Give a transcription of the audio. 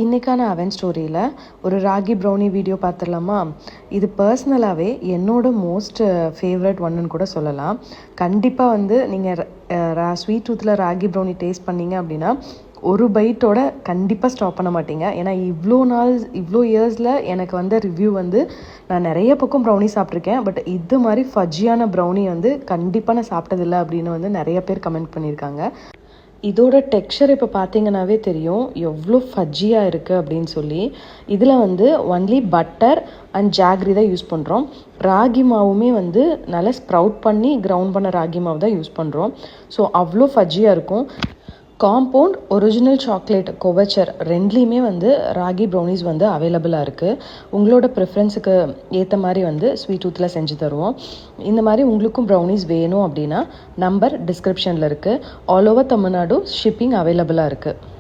இன்றைக்கான அவன் ஸ்டோரியில் ஒரு ராகி ப்ரௌனி வீடியோ பார்த்துடலாமா? இது பர்சனலாகவே என்னோட மோஸ்ட் ஃபேவரட் ஒன்றுன்னு கூட சொல்லலாம். கண்டிப்பாக நீங்கள் ஸ்வீட் டூத்தில் ராகி ப்ரௌனி டேஸ்ட் பண்ணீங்க அப்படின்னா ஒரு பைட்டோட கண்டிப்பாக ஸ்டாப் பண்ண மாட்டீங்க. ஏன்னா இவ்வளோ இயர்ஸில் எனக்கு ரிவ்யூ நான் நிறைய பக்கம் ப்ரௌனி சாப்பிட்ருக்கேன். பட் இது மாதிரி ஃபஜ்ஜியான ப்ரௌனி கண்டிப்பாக நான் சாப்பிட்டதில்லை அப்படின்னு நிறைய பேர் கமெண்ட் பண்ணியிருக்காங்க. இதோட டெக்ஸ்சர் இப்போ பார்த்தீங்கன்னாவே தெரியும் எவ்வளோ ஃபஜ்ஜியாக இருக்குது அப்படின்னு சொல்லி. இதில் ஒன்லி பட்டர் அண்ட் ஜாக்ரி தான் யூஸ் பண்ணுறோம். ராகி மாவுமே நல்லா ஸ்ப்ரவுட் பண்ணி கிரவுண்ட் பண்ண ராகி மாவு தான் யூஸ் பண்ணுறோம். ஸோ அவ்வளோ ஃபஜ்ஜியாக இருக்கும். காம்பவுண்ட் ஒரிஜினல் சாக்லேட் கோவச்சர் ரெண்டுலேயுமே ராகி ப்ரௌனிஸ் அவைலபிளாக இருக்குது. உங்களோட ப்ரிஃபரன்ஸுக்கு ஏற்ற மாதிரி ஸ்வீட் டூத்தில் செஞ்சு தருவோம். இந்த மாதிரி உங்களுக்கும் ப்ரௌனிஸ் வேணும் அப்படின்னா நம்பர் டிஸ்கிரிப்ஷனில் இருக்குது. ஆல் ஓவர் தமிழ்நாடு ஷிப்பிங் அவைலபிளாக இருக்குது.